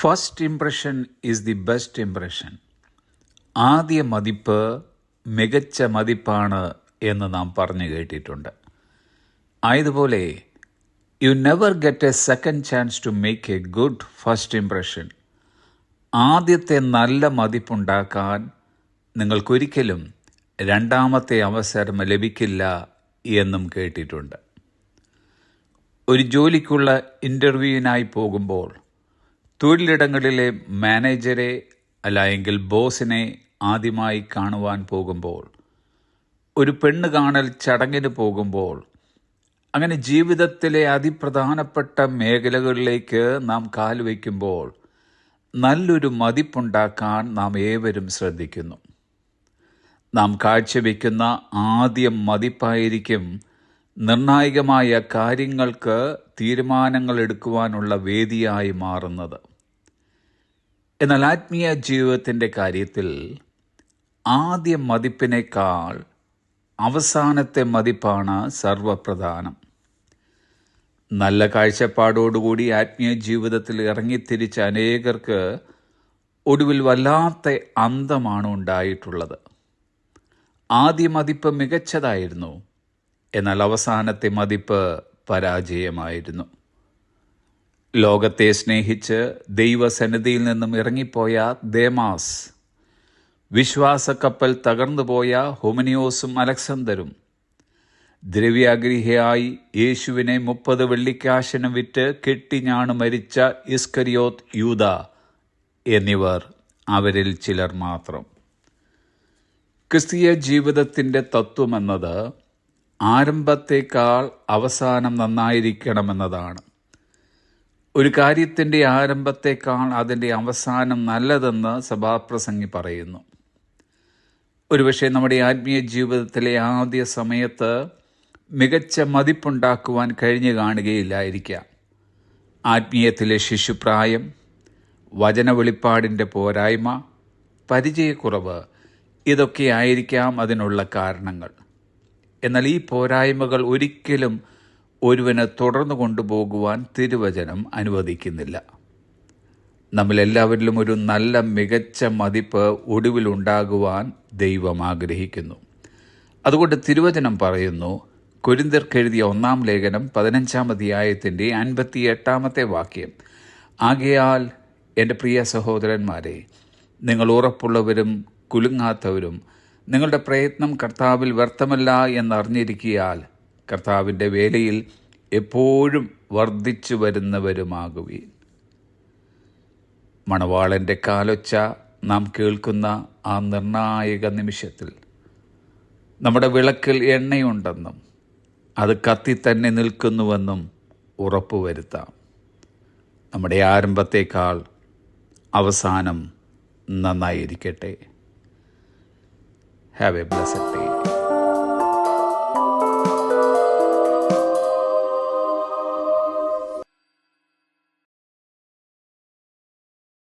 First impression is the best impression. ആദ്യ മതിപ്പ് മികച്ച മതിപ്പാണ് എന്ന് നാം പറഞ്ഞു കേട്ടിട്ടുണ്ട്. ആയതുപോലെ you never get a second chance to make a good first impression. ആദ്യത്തെ നല്ല മതിപ്പുണ്ടാക്കാൻ നിങ്ങൾക്കൊരിക്കലും രണ്ടാമത്തെ അവസരം ലഭിക്കില്ല എന്നും കേട്ടിട്ടുണ്ട്. ഒരു ജോലിക്കുള്ള ഇൻ്റർവ്യൂവിനായി പോകുമ്പോൾ തൊഴിലിടങ്ങളിലെ മാനേജരെ അല്ലായെങ്കിൽ ബോസിനെ ആദ്യമായി കാണുവാൻ പോകുമ്പോൾ, ഒരു പെണ്ണ് കാണൽ ചടങ്ങിന് പോകുമ്പോൾ, അങ്ങനെ ജീവിതത്തിലെ അതിപ്രധാനപ്പെട്ട മേഖലകളിലേക്ക് നാം കാൽവയ്ക്കുമ്പോൾ നല്ലൊരു മതിപ്പുണ്ടാക്കാൻ നാം ഏവരും ശ്രദ്ധിക്കുന്നു. നാം കാഴ്ചവെക്കുന്ന ആദ്യ മതിപ്പായിരിക്കും നിർണായകമായ കാര്യങ്ങൾക്ക് തീരുമാനങ്ങൾ എടുക്കുവാനുള്ള വേദിയായി മാറുന്നത്. എന്നാൽ ആത്മീയ ജീവിതത്തിൻ്റെ കാര്യത്തിൽ ആദ്യ മതിപ്പിനേക്കാൾ അവസാനത്തെ മതിപ്പാണ് സർവപ്രധാനം. നല്ല കാഴ്ചപ്പാടോടുകൂടി ആത്മീയ ജീവിതത്തിൽ ഇറങ്ങിത്തിരിച്ച അനേകർക്ക് ഒടുവിൽ വല്ലാത്ത അന്തമാണ് ഉണ്ടായിട്ടുള്ളത്. ആദ്യ മതിപ്പ് മികച്ചതായിരുന്നു, എന്നാൽ അവസാനത്തെ മതിപ്പ് പരാജയമായിരുന്നു. ലോകത്തെ സ്നേഹിച്ച് ദൈവസന്നിധിയിൽ നിന്നും ഇറങ്ങിപ്പോയ ദേമാസ്, വിശ്വാസക്കപ്പൽ തകർന്നുപോയ ഹുമനിയോസും അലക്സന്തരും, ദ്രവ്യാഗ്രഹിയായി യേശുവിനെ 30 വെള്ളിക്കാശിന് വിറ്റ് കെട്ടിഞ്ഞാണ് മരിച്ച ഇസ്കരിയോത്ത് യൂദ എന്നിവർ അവരിൽ ചിലർ മാത്രം. ക്രിസ്തീയ ജീവിതത്തിൻ്റെ തത്വമെന്നത് ആരംഭത്തേക്കാൾ അവസാനം നന്നായിരിക്കണമെന്നതാണ്. ഒരു കാര്യത്തിൻ്റെ ആരംഭത്തേക്കാൾ അതിൻ്റെ അവസാനം നല്ലതെന്ന് സഭാപ്രസംഗി പറയുന്നു. ഒരുപക്ഷെ നമ്മുടെ ആത്മീയ ജീവിതത്തിലെ ആദ്യ സമയത്ത് മികച്ച മതിപ്പുണ്ടാക്കുവാൻ കഴിഞ്ഞു കാണുകയില്ലായിരിക്കാം. ആത്മീയത്തിലെ ശിശുപ്രായം, വചന വെളിപ്പാടിൻ്റെ പോരായ്മ, പരിചയക്കുറവ്, ഇതൊക്കെ ആയിരിക്കാം അതിനുള്ള കാരണങ്ങൾ. എന്നാൽ ഈ പോരായ്മകൾ ഒരിക്കലും ഒരുവന് തുടർന്നു കൊണ്ടുപോകുവാൻ തിരുവചനം അനുവദിക്കുന്നില്ല. നമ്മളെല്ലാവരിലും ഒരു നല്ല മികച്ച മതിപ്പ് ഒടുവിലുണ്ടാകുവാൻ ദൈവം ആഗ്രഹിക്കുന്നു. അതുകൊണ്ട് തിരുവചനം പറയുന്നു, കൊരിന്ത്യർക്കെഴുതിയ 1-ാം ലേഖനം 15-ാം അധ്യായത്തിൻ്റെ 58-ാമത്തെ വാക്യം, ആകയാൽ എൻ്റെ പ്രിയ സഹോദരന്മാരെ, നിങ്ങൾ ഉറപ്പുള്ളവരും കുലുങ്ങാത്തവരും നിങ്ങളുടെ പ്രയത്നം കർത്താവിൽ വ്യർത്ഥമല്ല എന്നറിഞ്ഞിരിക്കിയാൽ കർത്താവിൻ്റെ വേലയിൽ എപ്പോഴും വർദ്ധിച്ചു വരുന്നവരുമാകുവീൻ. മണവാളൻ്റെ കാലൊച്ച നാം കേൾക്കുന്ന ആ നിർണായക നിമിഷത്തിൽ നമ്മുടെ വിളക്കിൽ എണ്ണയുണ്ടെന്നും അത് കത്തി തന്നെ നിൽക്കുന്നുവെന്നും ഉറപ്പുവരുത്താം. നമ്മുടെ ആരംഭത്തേക്കാൾ അവസാനം നന്നായിരിക്കട്ടെ. Have a blessed day.